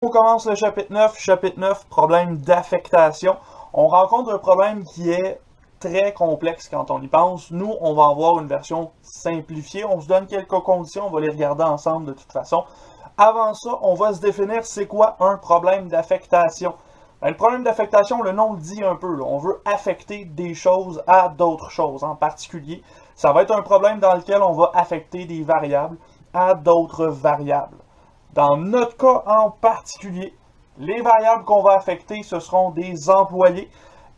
On commence le chapitre 9. Chapitre 9, problème d'affectation. On rencontre un problème qui est très complexe quand on y pense. Nous, on va avoir une version simplifiée. On se donne quelques conditions, on va les regarder ensemble de toute façon. Avant ça, on va se définir c'est quoi un problème d'affectation. Le problème d'affectation, le nom le dit un peu. Là. On veut affecter des choses à d'autres choses. En particulier, ça va être un problème dans lequel on va affecter des variables à d'autres variables. Dans notre cas en particulier, les variables qu'on va affecter, ce seront des employés.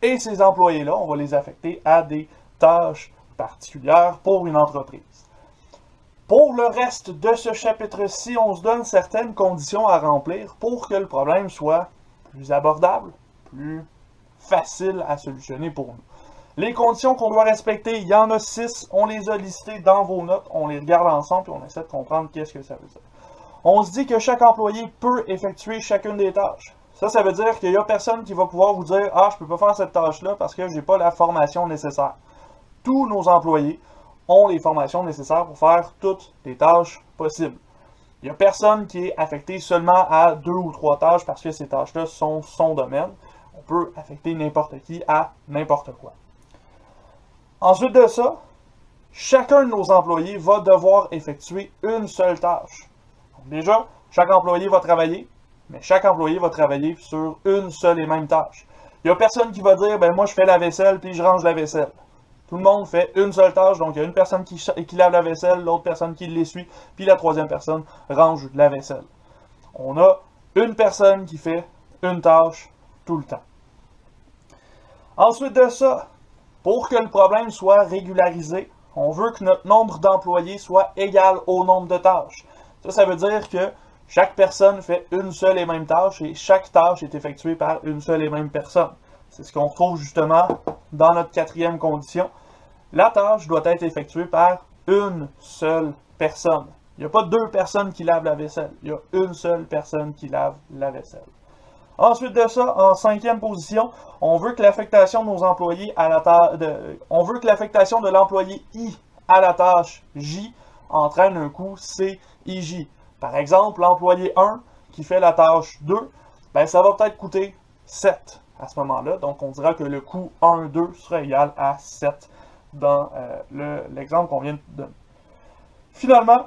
Et ces employés-là, on va les affecter à des tâches particulières pour une entreprise. Pour le reste de ce chapitre-ci, on se donne certaines conditions à remplir pour que le problème soit plus abordable, plus facile à solutionner pour nous. Les conditions qu'on doit respecter, il y en a 6, on les a listées dans vos notes, on les regarde ensemble et on essaie de comprendre qu'est-ce que ça veut dire. On se dit que chaque employé peut effectuer chacune des tâches. Ça veut dire qu'il n'y a personne qui va pouvoir vous dire « Ah, je ne peux pas faire cette tâche-là parce que je n'ai pas la formation nécessaire. » Tous nos employés ont les formations nécessaires pour faire toutes les tâches possibles. Il n'y a personne qui est affecté seulement à 2 ou 3 tâches parce que ces tâches-là sont son domaine. On peut affecter n'importe qui à n'importe quoi. Ensuite de ça, chacun de nos employés va devoir effectuer une seule tâche. Donc déjà, chaque employé va travailler, mais chaque employé va travailler sur une seule et même tâche. Il n'y a personne qui va dire, ben moi je fais la vaisselle puis je range la vaisselle. Tout le monde fait une seule tâche, donc il y a une personne qui lave la vaisselle, l'autre personne qui l'essuie, puis la troisième personne range la vaisselle. On a une personne qui fait une tâche tout le temps. Ensuite de ça, pour que le problème soit régularisé, on veut que notre nombre d'employés soit égal au nombre de tâches. Ça veut dire que chaque personne fait une seule et même tâche et chaque tâche est effectuée par une seule et même personne. C'est ce qu'on trouve justement dans notre quatrième condition. La tâche doit être effectuée par une seule personne. Il n'y a pas deux personnes qui lavent la vaisselle. Il y a une seule personne qui lave la vaisselle. Ensuite de ça, en cinquième position, on veut que l'affectation de nos employés à la tâche on veut que l'affectation de l'employé I à la tâche J entraîne un coût CIJ. Par exemple, l'employé 1 qui fait la tâche 2, ben ça va peut-être coûter 7 à ce moment-là. Donc on dira que le coût 1-2 sera égal à 7 dans l'exemple qu'on vient de donner. Finalement,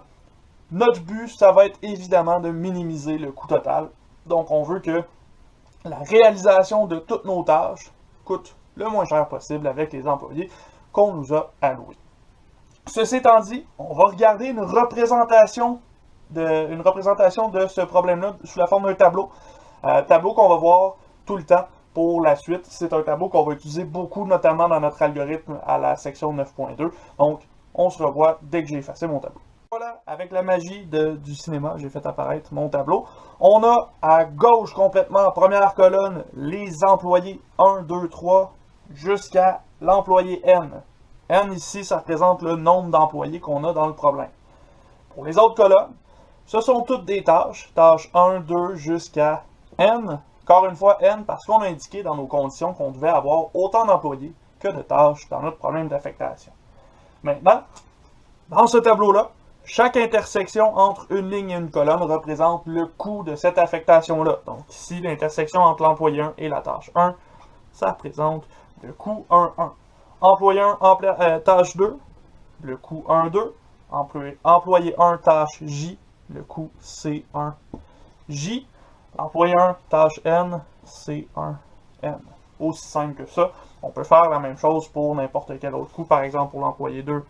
notre but, ça va être évidemment de minimiser le coût total. Donc on veut que la réalisation de toutes nos tâches coûte le moins cher possible avec les employés qu'on nous a alloués. Ceci étant dit, on va regarder une représentation de ce problème-là sous la forme d'un tableau. Tableau qu'on va voir tout le temps pour la suite. C'est un tableau qu'on va utiliser beaucoup, notamment dans notre algorithme à la section 9.2. Donc, on se revoit dès que j'ai effacé mon tableau. Voilà, avec la magie du cinéma, j'ai fait apparaître mon tableau. On a à gauche complètement, en première colonne, les employés 1, 2, 3, jusqu'à l'employé N. N ici, ça représente le nombre d'employés qu'on a dans le problème. Pour les autres colonnes, ce sont toutes des tâches. Tâches 1, 2 jusqu'à N. Encore une fois, N, parce qu'on a indiqué dans nos conditions qu'on devait avoir autant d'employés que de tâches dans notre problème d'affectation. Maintenant, dans ce tableau-là, chaque intersection entre une ligne et une colonne représente le coût de cette affectation-là. Donc ici, l'intersection entre l'employé 1 et la tâche 1, ça représente le coût 1,1. Employé 1, tâche 2, le coût 1,2. Employé 1, tâche J, le coût C1J. Employé 1, tâche N, C1N. Aussi simple que ça. On peut faire la même chose pour n'importe quel autre coût. Par exemple, pour l'employé 2,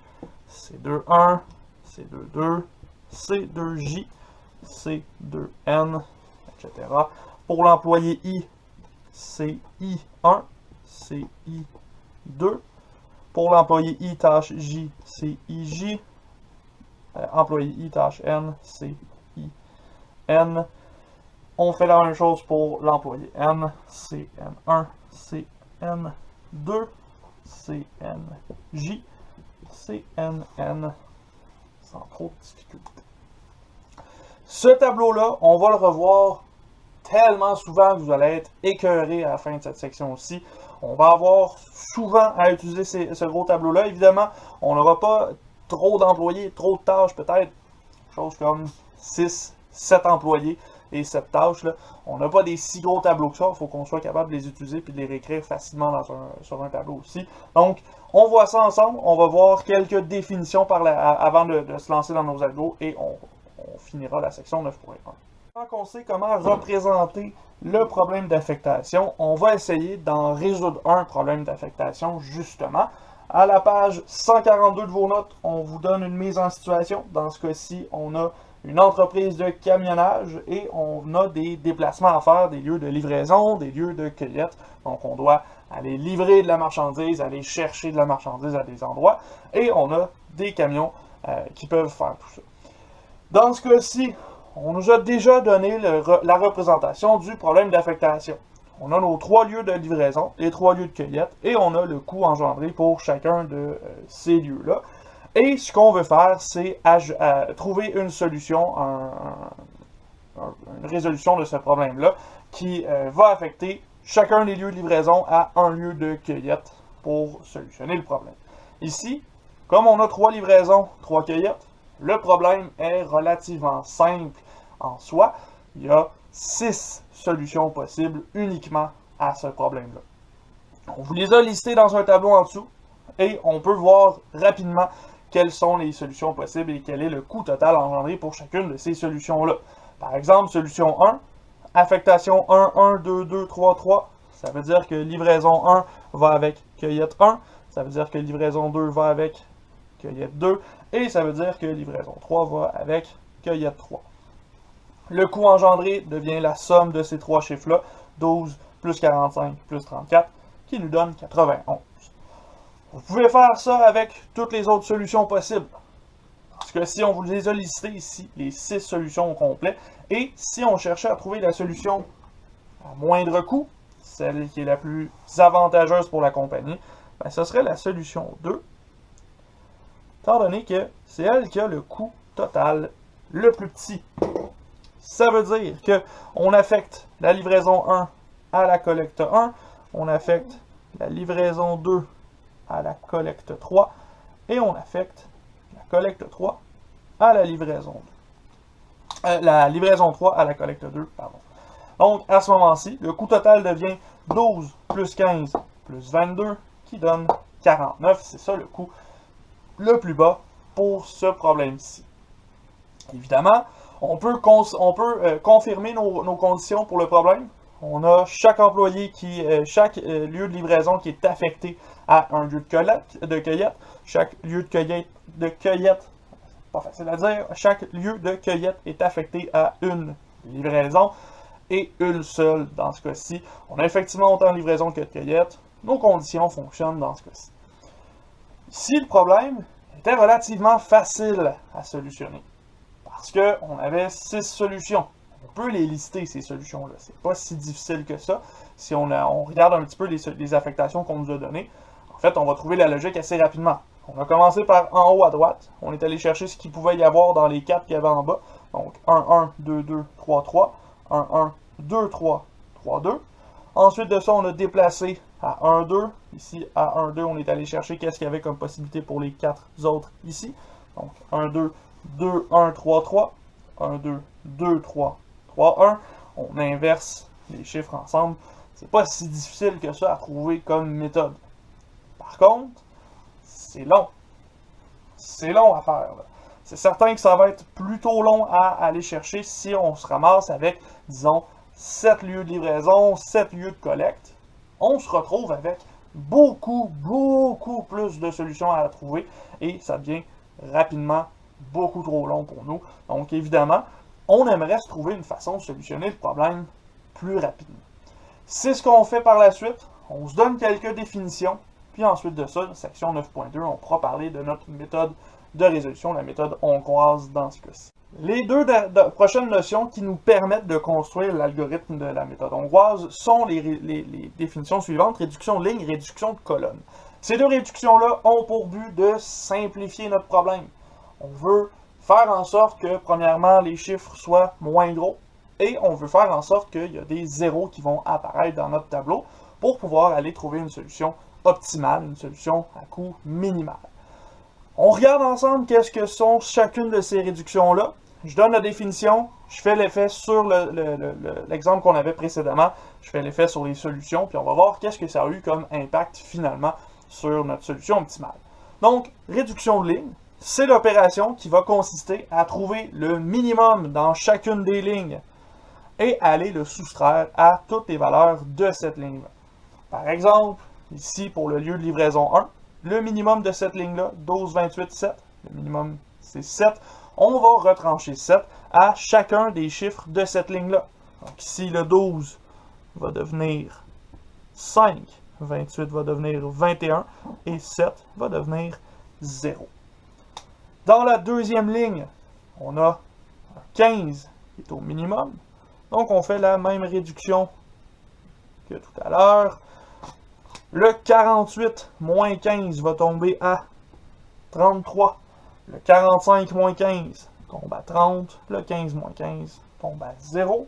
C2,1, C2,2, C2J, C2N, etc. Pour l'employé I, CI1, CI2. Pour l'employé I, tâche J, CIJ. Employé I, tâche N, CIN. On fait la même chose pour l'employé N, CN1, CN2, CNJ, CNN, sans trop de difficultés. Ce tableau-là, on va le revoir tellement souvent que vous allez être écœuré à la fin de cette section-ci. On va avoir souvent à utiliser ce gros tableau-là. Évidemment, on n'aura pas trop d'employés, trop de tâches, peut-être chose comme 6, 7 employés. et cette tâche-là. On n'a pas des si gros tableaux que ça, il faut qu'on soit capable de les utiliser et de les réécrire facilement sur un tableau aussi. Donc, on voit ça ensemble, on va voir quelques définitions avant de se lancer dans nos algos et on finira la section 9.1. Quand on sait comment représenter le problème d'affectation, on va essayer d'en résoudre un problème d'affectation justement. À la page 142 de vos notes, on vous donne une mise en situation. Dans ce cas-ci, on a une entreprise de camionnage et on a des déplacements à faire, des lieux de livraison, des lieux de cueillette. Donc, on doit aller livrer de la marchandise, aller chercher de la marchandise à des endroits et on a des camions qui peuvent faire tout ça. Dans ce cas-ci, on nous a déjà donné la représentation du problème d'affectation. On a nos 3 lieux de livraison, les 3 lieux de cueillette, et on a le coût engendré pour chacun de ces lieux-là. Et ce qu'on veut faire, c'est trouver une solution, une résolution de ce problème-là, qui va affecter chacun des lieux de livraison à un lieu de cueillette pour solutionner le problème. Ici, comme on a 3 livraisons, 3 cueillettes, le problème est relativement simple en soi. Il y a 6 solutions possibles uniquement à ce problème-là. On vous les a listées dans un tableau en dessous et on peut voir rapidement quelles sont les solutions possibles et quel est le coût total engendré pour chacune de ces solutions-là. Par exemple, solution 1, affectation 1, 1, 2, 2, 3, 3. Ça veut dire que livraison 1 va avec cueillette 1. Ça veut dire que livraison 2 va avec cueillette 2. Et ça veut dire que livraison 3 va avec cueillette 3. Le coût engendré devient la somme de ces 3 chiffres-là, 12 plus 45 plus 34, qui nous donne 91. Vous pouvez faire ça avec toutes les autres solutions possibles. Parce que si on vous les a listées ici, les 6 solutions au complet, et si on cherchait à trouver la solution à moindre coût, celle qui est la plus avantageuse pour la compagnie, ben, ce serait la solution 2, étant donné que c'est elle qui a le coût total le plus petit. Ça veut dire qu'on affecte la livraison 1 à la collecte 1, on affecte la livraison 2 à la collecte 3, et on affecte la collecte 3 à la livraison 2. La livraison 3 à la collecte 2, pardon. Donc, à ce moment-ci, le coût total devient 12 plus 15 plus 22, qui donne 49. C'est ça le coût le plus bas pour ce problème-ci. Évidemment, on peut confirmer nos conditions pour le problème. On a chaque employé chaque lieu de livraison qui est affecté à un lieu de cueillette. Chaque lieu de cueillette, pas facile à dire, chaque lieu de cueillette est affecté à une livraison et une seule dans ce cas-ci. On a effectivement autant de livraison que de cueillette. Nos conditions fonctionnent dans ce cas-ci. Ici, le problème était relativement facile à solutionner. Parce qu'on avait 6 solutions. On peut les lister, ces solutions-là. C'est pas si difficile que ça. Si on regarde un petit peu les affectations qu'on nous a données, en fait, on va trouver la logique assez rapidement. On a commencé par en haut à droite. On est allé chercher ce qu'il pouvait y avoir dans les 4 qu'il y avait en bas. Donc, 1, 1, 2, 2, 3, 3. 1, 1, 2, 3, 3, 2. Ensuite de ça, on a déplacé à 1, 2. Ici, à 1, 2, on est allé chercher qu'est-ce qu'il y avait comme possibilité pour les 4 autres ici. Donc, 1, 2, 2, 1, 3, 3. 1, 2, 2, 3, 3, 1. On inverse les chiffres ensemble. C'est pas si difficile que ça à trouver comme méthode. Par contre, c'est long. C'est long à faire. C'est certain que ça va être plutôt long à aller chercher si on se ramasse avec, disons, 7 lieux de livraison, 7 lieux de collecte. On se retrouve avec beaucoup plus de solutions à trouver et ça devient rapidement beaucoup trop long pour nous. Donc évidemment, on aimerait se trouver une façon de solutionner le problème plus rapidement. C'est ce qu'on fait par la suite. On se donne quelques définitions, puis ensuite de ça, section 9.2, on pourra parler de notre méthode de résolution, la méthode hongroise dans ce cas-ci. Les deux prochaines notions qui nous permettent de construire l'algorithme de la méthode hongroise sont les définitions suivantes, réduction de ligne, réduction de colonne. Ces deux réductions-là ont pour but de simplifier notre problème. On veut faire en sorte que, premièrement, les chiffres soient moins gros, et on veut faire en sorte qu'il y a des zéros qui vont apparaître dans notre tableau pour pouvoir aller trouver une solution optimale, une solution à coût minimal. On regarde ensemble qu'est-ce que sont chacune de ces réductions-là. je donne la définition, je fais l'effet sur l'exemple qu'on avait précédemment, je fais l'effet sur les solutions, puis on va voir qu'est-ce que ça a eu comme impact finalement sur notre solution optimale. Donc, réduction de ligne, c'est l'opération qui va consister à trouver le minimum dans chacune des lignes et aller le soustraire à toutes les valeurs de cette ligne-là. Par exemple, ici pour le lieu de livraison 1, le minimum de cette ligne-là, 12, 28, 7, le minimum c'est 7, on va retrancher 7 à chacun des chiffres de cette ligne-là. Donc ici, le 12 va devenir 5, 28 va devenir 21 et 7 va devenir 0. Dans la deuxième ligne, on a 15 qui est au minimum. Donc on fait la même réduction que tout à l'heure. Le 48 moins 15 va tomber à 33. Le 45 moins 15 tombe à 30. Le 15 moins 15 tombe à 0.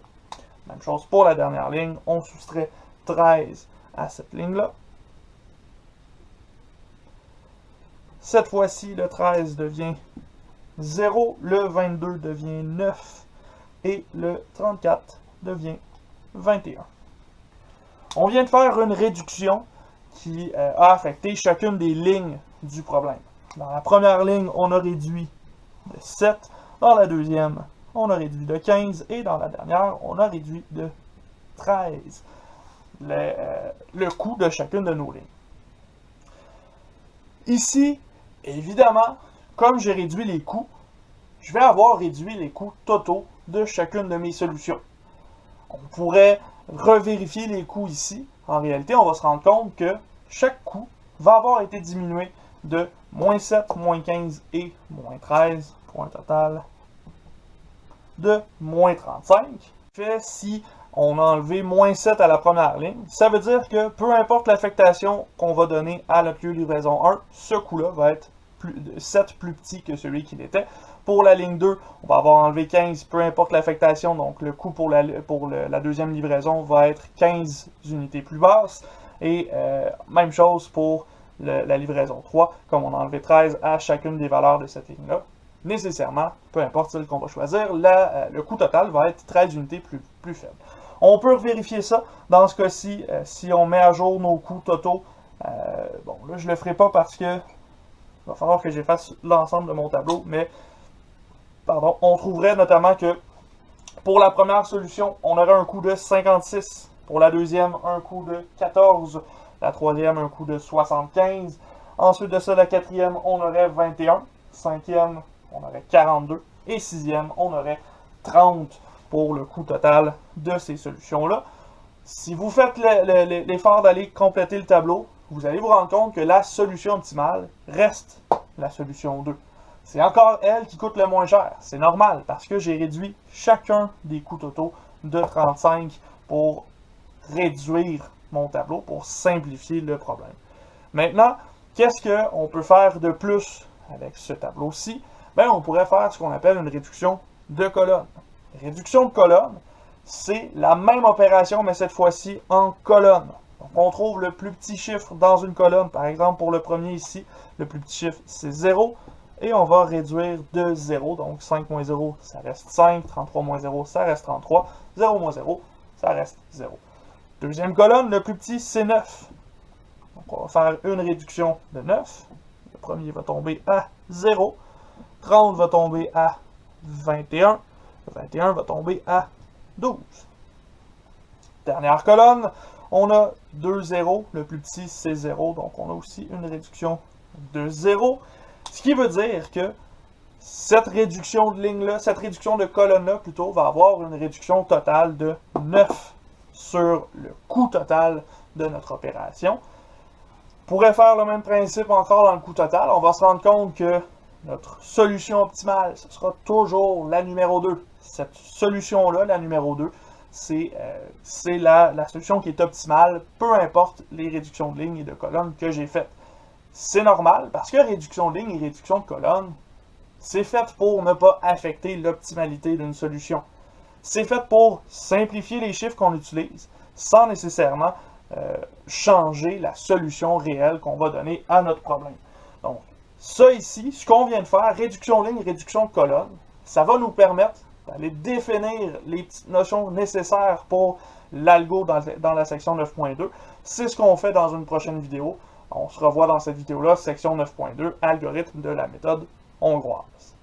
Même chose pour la dernière ligne. On soustrait 13 à cette ligne-là. Cette fois-ci, le 13 devient 0. Le 22 devient 9. Et le 34 devient 21. On vient de faire une réduction qui a affecté chacune des lignes du problème. Dans la première ligne, on a réduit de 7. Dans la deuxième, on a réduit de 15. Et dans la dernière, on a réduit de 13. Le coût de chacune de nos lignes. Ici, évidemment, comme j'ai réduit les coûts, je vais avoir réduit les coûts totaux de chacune de mes solutions. On pourrait revérifier les coûts ici. En réalité, on va se rendre compte que chaque coût va avoir été diminué de moins 7, moins 15 et moins 13 pour un total de moins 35. Fait si on a enlevé moins 7 à la première ligne, ça veut dire que peu importe l'affectation qu'on va donner à notre lieu de livraison 1, ce coût-là va être 7 plus petit que celui qu'il était. Pour la ligne 2, on va avoir enlevé 15, peu importe l'affectation, donc le coût pour la deuxième livraison va être 15 unités plus basse. Et même chose pour la livraison 3, comme on a enlevé 13 à chacune des valeurs de cette ligne-là. Nécessairement, peu importe celle qu'on va choisir, le coût total va être 13 unités plus faible. On peut vérifier ça dans ce cas-ci, si on met à jour nos coûts totaux. Bon, là, je ne le ferai pas parce que il va falloir que j'efface l'ensemble de mon tableau, mais pardon, on trouverait notamment que pour la première solution, on aurait un coût de 56. Pour la deuxième, un coût de 14. La troisième, un coût de 75. Ensuite de ça, la quatrième, on aurait 21. Cinquième, on aurait 42. Et sixième, on aurait 30 pour le coût total de ces solutions-là. Si vous faites l'effort d'aller compléter le tableau, vous allez vous rendre compte que la solution optimale reste la solution 2. C'est encore elle qui coûte le moins cher. C'est normal parce que j'ai réduit chacun des coûts totaux de 35 pour réduire mon tableau, pour simplifier le problème. Maintenant, qu'est-ce qu'on peut faire de plus avec ce tableau-ci? Bien, on pourrait faire ce qu'on appelle une réduction de colonne. Réduction de colonne, c'est la même opération, mais cette fois-ci en colonne. Donc, on trouve le plus petit chiffre dans une colonne. Par exemple, pour le premier ici, le plus petit chiffre, c'est 0. Et on va réduire de 0. Donc, 5 moins 0, ça reste 5. 33 moins 0, ça reste 33. 0 moins 0, ça reste 0. Deuxième colonne, le plus petit, c'est 9. Donc, on va faire une réduction de 9. Le premier va tomber à 0. 30 va tomber à 21. Le 21 va tomber à 12. Dernière colonne, on a 2 0. Le plus petit, c'est 0. Donc, on a aussi une réduction de 0. Ce qui veut dire que cette réduction de ligne-là, cette réduction de colonne-là, plutôt, va avoir une réduction totale de 9 sur le coût total de notre opération. On pourrait faire le même principe encore dans le coût total. On va se rendre compte que notre solution optimale, ce sera toujours la numéro 2. Cette solution-là, la numéro 2, c'est la solution qui est optimale, peu importe les réductions de lignes et de colonnes que j'ai faites. C'est normal, parce que réduction de ligne et réduction de colonne, c'est fait pour ne pas affecter l'optimalité d'une solution. C'est fait pour simplifier les chiffres qu'on utilise, sans nécessairement changer la solution réelle qu'on va donner à notre problème. Donc, ça ici, ce qu'on vient de faire, réduction de ligne, réduction de colonne, Ça va nous permettre d'aller définir les petites notions nécessaires pour l'algo dans la section 9.2. C'est ce qu'on fait dans une prochaine vidéo. On se revoit dans cette vidéo-là, section 9.2, algorithme de la méthode hongroise.